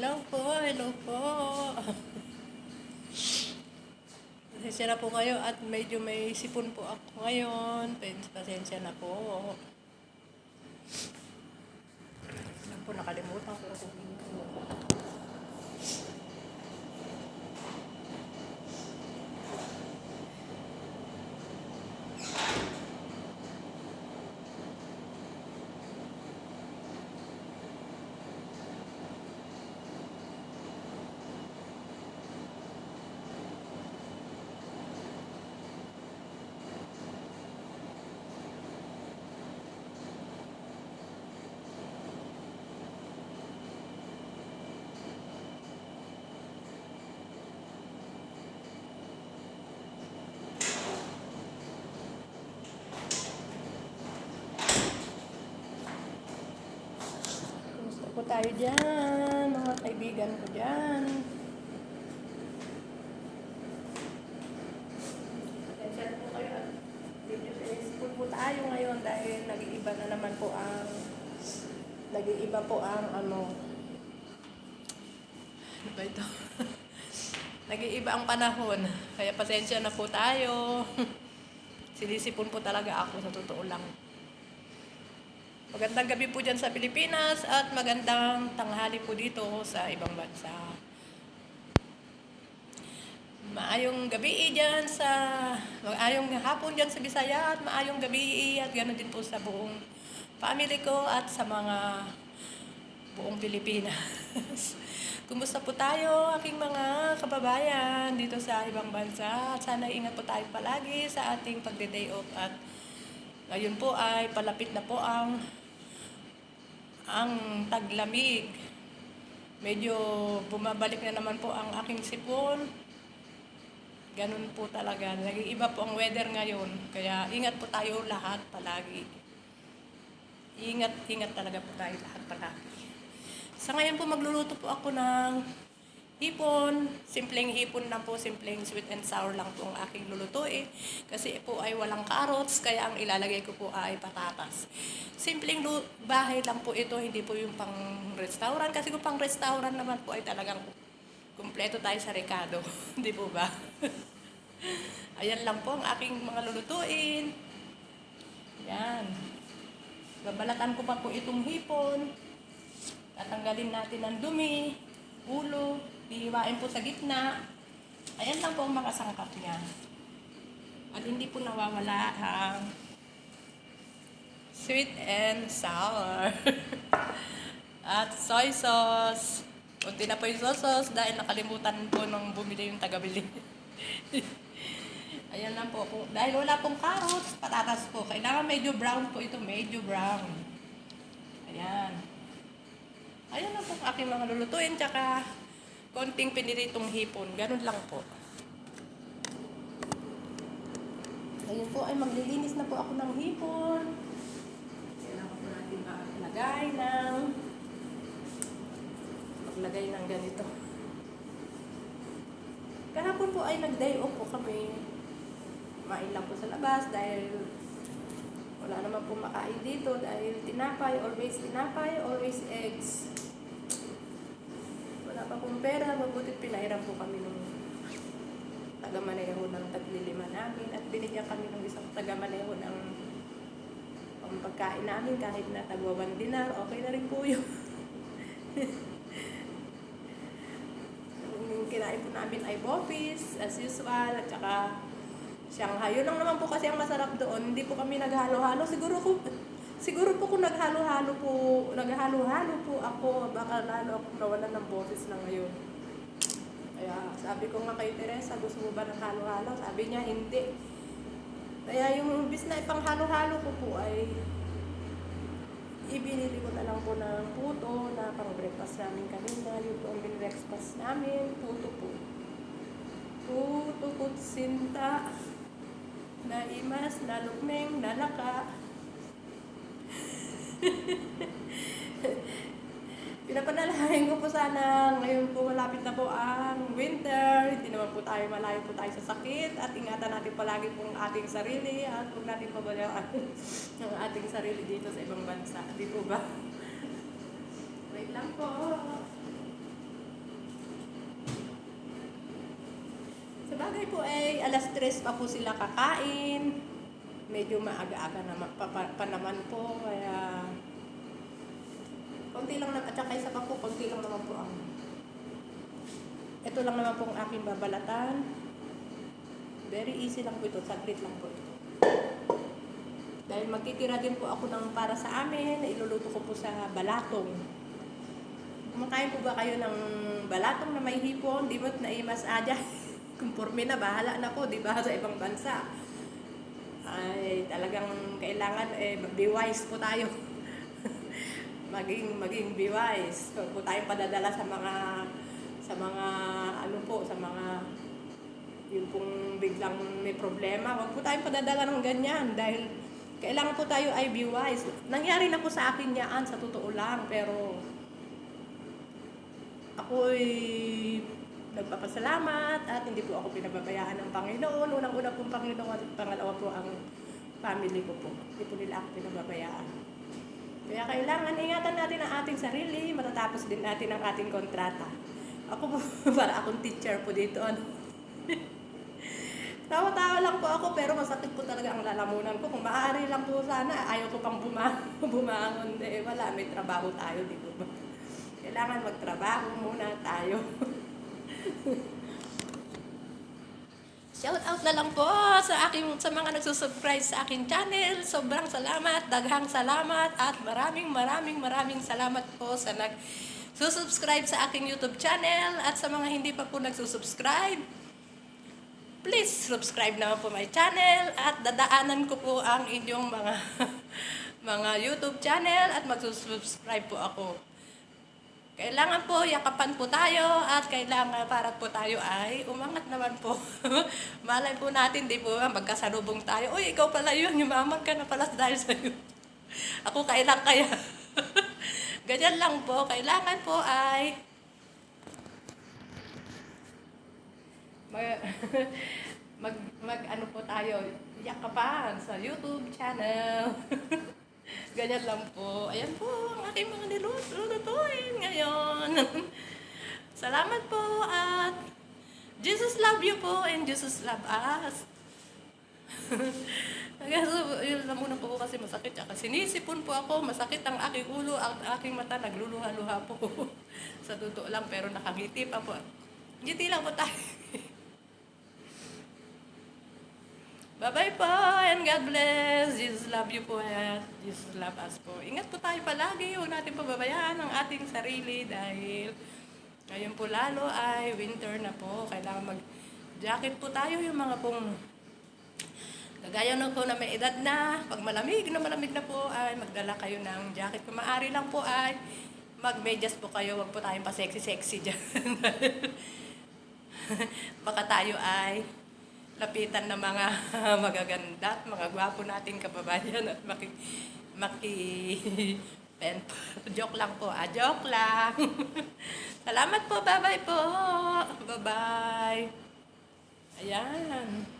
Hello po, hello po. Pasensya na po kayo at medyo may sipon po ako ngayon. Pasensya na po. Ano po, nakalimutan ko kung po tayo dyan, mga kaibigan ko dyan. Pasensya na po kayo at medyo sinisipon po tayo ngayon dahil nag-iiba na naman po ang ano ba ito? Nag-iiba ang panahon, kaya pasensya na po tayo. Sinisipon po talaga ako, sa totoo lang. Magandang gabi po dyan sa Pilipinas at magandang tanghali po dito sa ibang bansa. Maayong gabi dyan maayong hapon dyan sa Bisaya at maayong gabi at ganoon din po sa buong family ko at sa mga buong Pilipinas. Kumusta po tayo, aking mga kababayan dito sa ibang bansa? Sana ingat po tayo palagi sa ating pagde-day off at ngayon po ay palapit na po ang taglamig. Medyo bumabalik na naman po ang aking sipon. Ganun po talaga. Nag-iiba po ang weather ngayon. Kaya ingat po tayo lahat palagi. Ingat talaga po tayo lahat palagi. Sa ngayon po magluluto po ako ng hipon. Simpleng hipon lang po. Simpleng sweet and sour lang po ang aking lulutuin. Kasi po ay walang carrots. Kaya ang ilalagay ko po ay patatas. Simpleng bahay lang po ito. Hindi po yung pang restaurant. Kasi kung pang restaurant naman po ay talagang kumpleto tayo sa Ricardo. Hindi po ba? Ayan lang po ang aking mga lulutuin. Yan. Babalatan ko pa po itong hipon. Tatanggalin natin ang dumi, ulo, hihiwain po sa gitna. Ayan lang po ang makasangkap niya. At hindi po nawawala ang sweet and sour. At soy sauce. Kunti na po yung soy sauce dahil nakalimutan po nung bumili yung tagabili. Ayan lang po. Dahil wala pong carrots, patatas po. Kailangan medyo brown po ito. Medyo brown. Ayan. Ayan lang po aking mga lulutuin. Tsaka konting piniritong hipon. Ganun lang po. Ngayon po ay maglilinis na po ako ng hipon. Kailangan po natin maglagay ng ganito. Kahapon po ay nag-day off po kami. Kumain lang po sa labas dahil wala naman po makain dito dahil tinapay, always eggs. Wala pa pong pera, mabutit pinairam po kami nung taga-maneho ng taglilima namin at binigyan kami ng isang taga-maneho ng pagkain namin kahit na tagwa 1 dinar, okay na rin po yun. Yung kinain po namin ay bopis as usual at saka Shanghai. Yun lang naman po kasi ang masarap doon. Hindi po kami naghalo-halo. Siguro po kung naghalo-halo po ako, baka lalo ako nawalan ng boses na ngayon. Kaya sabi ko nga kay Teresa, gusto mo ba ng halo-halo? Sabi niya, hindi. Kaya yung imbis na ipang halo-halo ko po ay ibinili ko na lang po ng puto na pang breakfast namin kanina. Yung po ang breakfast namin, puto po. Puto kutsinta. Na imas, na lukmeng, na laka. Pinapanalangin ko po sana ngayon po malapit na po ang winter. Hindi naman po tayo malayo po tayo sa sakit at ingatan natin palagi po ang ating sarili at huwag natin pabayaan ang ating sarili dito sa ibang bansa. Di po ba? Wait lang po. bagay po ay alas 3 pa po sila kakain. Medyo maaga-aga naman pa naman po, kaya konti lang naman, at saka isa pa po, konti lang naman po ang ito lang naman po ang aking babalatan. Very easy lang po ito, saglit lang po ito. Dahil magtitira din po ako ng para sa amin, iluluto ko po sa balatong. Kumakain po ba kayo ng balatong na may hipon? Di ba't naimas adya? Kumpurme na, bahala na po, di ba, sa ibang bansa. Ay talagang kailangan be wise po tayo. maging be wise. Huwag po tayong padadala sa mga ano po, sa mga yung pong biglang may problema. Huwag po tayong padadala ng ganyan dahil kailangan po tayo ay be wise. Nangyari na po sa akin yan, sa totoo lang, pero ako'y nagpapasalamat at hindi po ako pinababayaan ng Panginoon. Unang-una pong Panginoon at pangalawa po ang family ko po. Hindi po nila ako pinababayaan. Kaya kailangan ingatan natin ang ating sarili, matatapos din natin ang ating kontrata. Ako po, para akong teacher po dito. Tawa-tawa lang po ako, pero masakit po talaga ang lalamunan ko. Kung maaari lang po sana, ayaw ko pang bumangon. Wala, may trabaho tayo, di ba? Kailangan magtrabaho muna tayo. Shout out na lang po sa mga nagsusubscribe sa aking channel. Sobrang salamat, daghang salamat at maraming salamat po sa nagsusubscribe sa aking YouTube channel at sa mga hindi pa po nagsusubscribe. Please subscribe naman po my channel at dadaanan ko po ang inyong mga YouTube channel at magsusubscribe po ako. Kailangan po, yakapan po tayo at kailangan para po tayo ay umangat naman po. Malay po natin, di po magkasalubong tayo. Uy, ikaw pala yun, yumaman ka na pala dahil sa'yo. Ako kailan kaya? Ganyan lang po, kailangan po ay ano po tayo, yakapan sa YouTube channel. Ganyan lang po. Ayan po ang aking mga nilulutuin ngayon. Salamat po at Jesus love you po and Jesus love us. Yun lang muna po kasi masakit. Kasi sinisipon po ako, masakit ang aking ulo, ang aking mata, nagluluha-luha po. Sa totoo lang, pero nakangiti pa po. Ngiti lang po tayo. Bye-bye po and God bless. Jesus love you po and Jesus love us po. Ingat po tayo palagi. Huwag natin pababayaan ang ating sarili dahil ngayon po lalo ay winter na po. Kailangan mag-jacket po tayo, yung mga pong kagaya nung ko na may edad na. Pag malamig na po ay magdala kayo ng jacket. Kung maaari lang po ay mag-medyas po kayo. Huwag po tayong pa-sexy-sexy dyan. Baka tayo ay lapitan ng mga magaganda at mga gwapo nating kababayan at pen. Joke lang po, joke lang. Salamat po, bye-bye po. Bye-bye. Ayan.